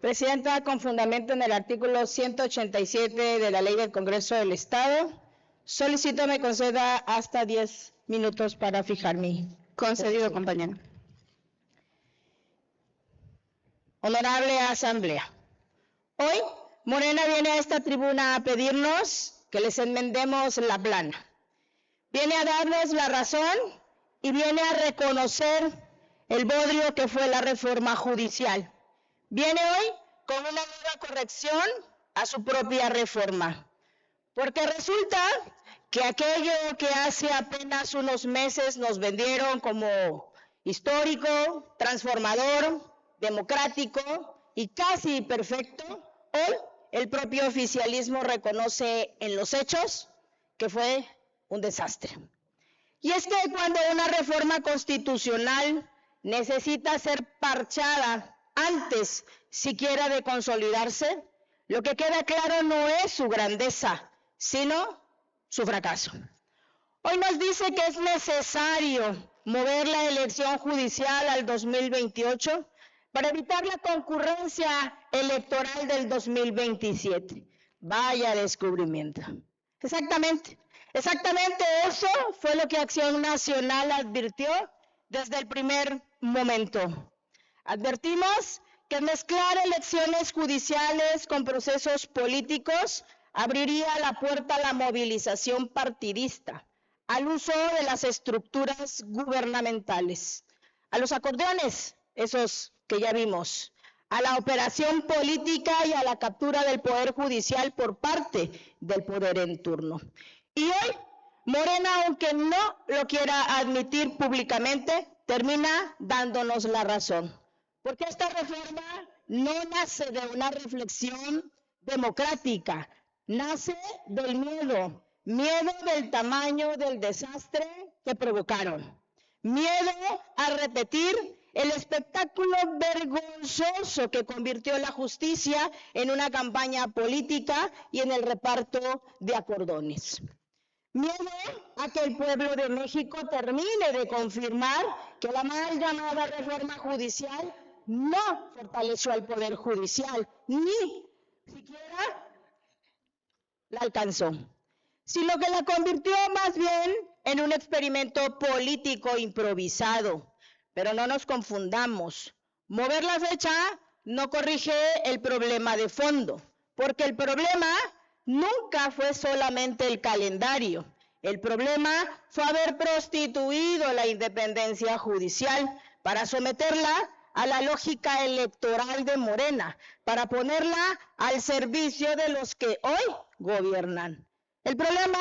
Presidenta, con fundamento en el artículo 187 de la Ley del Congreso del Estado, solicito me conceda hasta 10 minutos para fijar mi... Concedido, compañero. Honorable Asamblea, hoy Morena viene a esta tribuna a pedirnos que les enmendemos la plana. Viene a darnos la razón y viene a reconocer el bodrio que fue la reforma judicial. Viene hoy con una nueva corrección a su propia reforma. Porque resulta que aquello que hace apenas unos meses nos vendieron como histórico, transformador, democrático y casi perfecto, hoy el propio oficialismo reconoce en los hechos que fue un desastre. Y es que cuando una reforma constitucional necesita ser parchada antes siquiera de consolidarse, lo que queda claro no es su grandeza, sino su fracaso. Hoy nos dice que es necesario mover la elección judicial al 2028 para evitar la concurrencia electoral del 2027. Vaya descubrimiento. Exactamente eso fue lo que Acción Nacional advirtió desde el primer momento. Advertimos que mezclar elecciones judiciales con procesos políticos abriría la puerta a la movilización partidista, al uso de las estructuras gubernamentales, a los acordeones, esos que ya vimos, a la operación política y a la captura del poder judicial por parte del poder en turno. Y hoy, Morena, aunque no lo quiera admitir públicamente, termina dándonos la razón. Porque esta reforma no nace de una reflexión democrática, nace del miedo del tamaño del desastre que provocaron, miedo a repetir el espectáculo vergonzoso que convirtió la justicia en una campaña política y en el reparto de acordones. Miedo a que el pueblo de México termine de confirmar que la mal llamada reforma judicial no fortaleció al Poder Judicial, ni siquiera la alcanzó, sino que la convirtió más bien en un experimento político improvisado. Pero no nos confundamos, mover la fecha no corrige el problema de fondo, porque el problema nunca fue solamente el calendario. El problema fue haber prostituido la independencia judicial para someterla a la lógica electoral de Morena, para ponerla al servicio de los que hoy gobiernan. El problema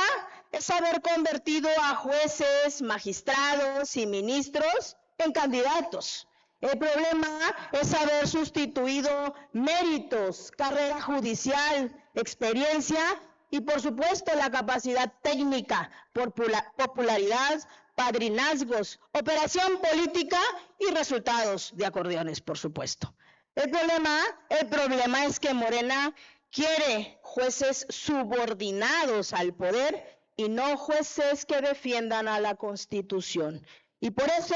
es haber convertido a jueces, magistrados y ministros en candidatos. El problema es haber sustituido méritos, carrera judicial, experiencia y por supuesto la capacidad técnica, popularidad, padrinazgos, operación política y resultados de acordeones, por supuesto. El problema es que Morena quiere jueces subordinados al poder y no jueces que defiendan a la Constitución. Y por eso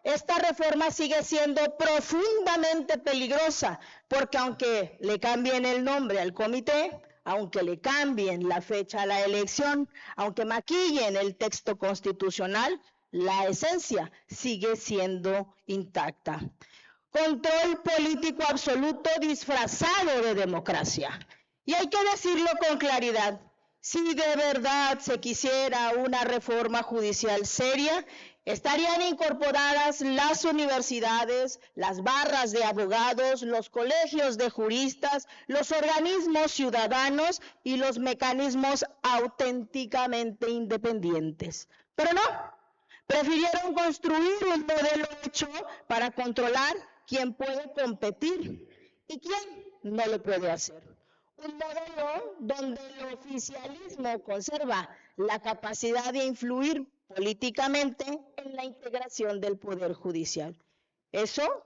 esta reforma sigue siendo profundamente peligrosa, porque aunque le cambien el nombre al comité, aunque le cambien la fecha a la elección, aunque maquillen el texto constitucional, la esencia sigue siendo intacta. Control político absoluto disfrazado de democracia. Y hay que decirlo con claridad, si de verdad se quisiera una reforma judicial seria, estarían incorporadas las universidades, las barras de abogados, los colegios de juristas, los organismos ciudadanos y los mecanismos auténticamente independientes. Pero no, prefirieron construir un modelo hecho para controlar quién puede competir y quién no lo puede hacer. Un modelo donde el oficialismo conserva la capacidad de influir políticamente en la integración del Poder Judicial. Eso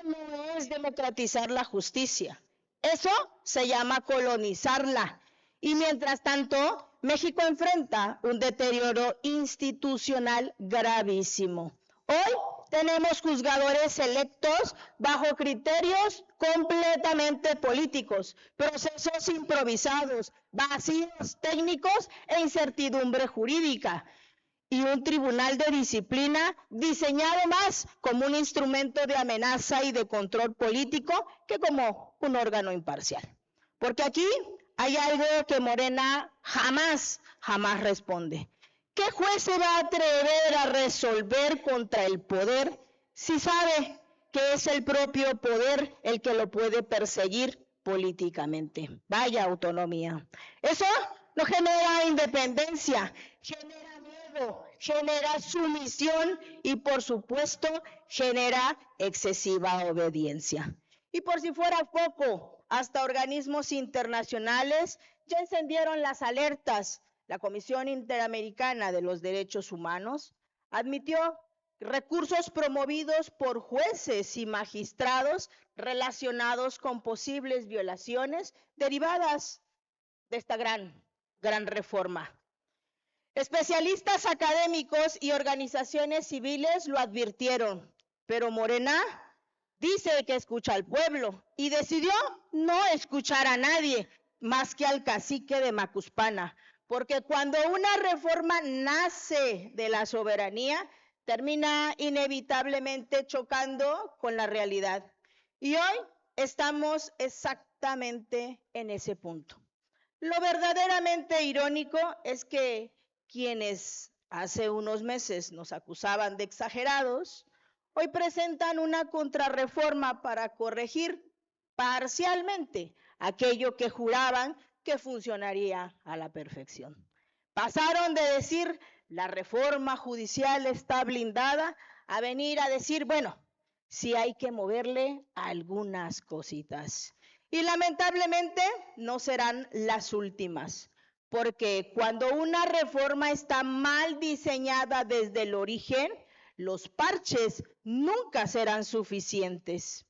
no es democratizar la justicia. Eso se llama colonizarla. Y mientras tanto, México enfrenta un deterioro institucional gravísimo. Hoy tenemos juzgadores electos bajo criterios completamente políticos, procesos improvisados, vacíos técnicos e incertidumbre jurídica, y un tribunal de disciplina diseñado más como un instrumento de amenaza y de control político que como un órgano imparcial. Porque aquí hay algo que Morena jamás responde. ¿Qué juez se va a atrever a resolver contra el poder si sabe que es el propio poder el que lo puede perseguir políticamente? Vaya autonomía. Eso no genera independencia, genera miedo, genera sumisión y, por supuesto, genera excesiva obediencia. Y por si fuera poco, hasta organismos internacionales ya encendieron las alertas. La Comisión Interamericana de los Derechos Humanos admitió recursos promovidos por jueces y magistrados relacionados con posibles violaciones derivadas de esta gran reforma. Especialistas académicos y organizaciones civiles lo advirtieron, pero Morena dice que escucha al pueblo y decidió no escuchar a nadie más que al cacique de Macuspana, porque cuando una reforma nace de la soberanía, termina inevitablemente chocando con la realidad. Y hoy estamos exactamente en ese punto. Lo verdaderamente irónico es que quienes hace unos meses nos acusaban de exagerados, hoy presentan una contrarreforma para corregir parcialmente aquello que juraban que funcionaría a la perfección. Pasaron de decir la reforma judicial está blindada a venir a decir, bueno, sí hay que moverle algunas cositas. Y lamentablemente no serán las últimas, porque cuando una reforma está mal diseñada desde el origen, los parches nunca serán suficientes.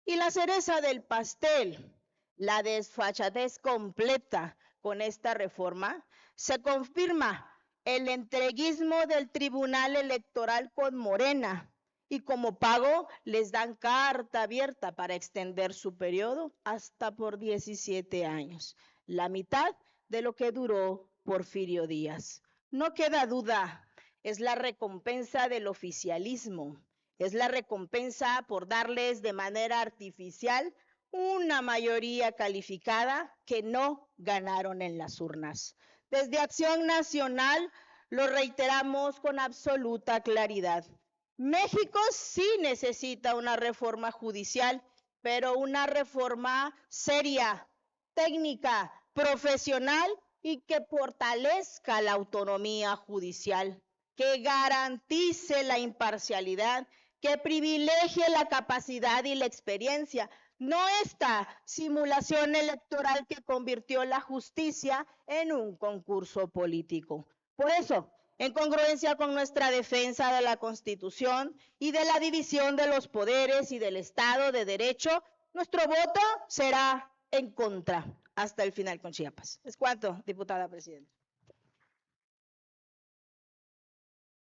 Y la cereza del pastel, la desfachatez completa con esta reforma, se confirma el entreguismo del Tribunal Electoral con Morena, y como pago les dan carta abierta para extender su periodo hasta por 17 años, la mitad de lo que duró Porfirio Díaz. No queda duda, es la recompensa del oficialismo, es la recompensa por darles de manera artificial una mayoría calificada que no ganaron en las urnas. Desde Acción Nacional lo reiteramos con absoluta claridad. México sí necesita una reforma judicial, pero una reforma seria, técnica, profesional y que fortalezca la autonomía judicial, que garantice la imparcialidad, que privilegie la capacidad y la experiencia, no esta simulación electoral que convirtió la justicia en un concurso político. Por eso, en congruencia con nuestra defensa de la Constitución y de la división de los poderes y del Estado de Derecho, nuestro voto será en contra hasta el final con Chiapas. Es cuanto, diputada presidenta.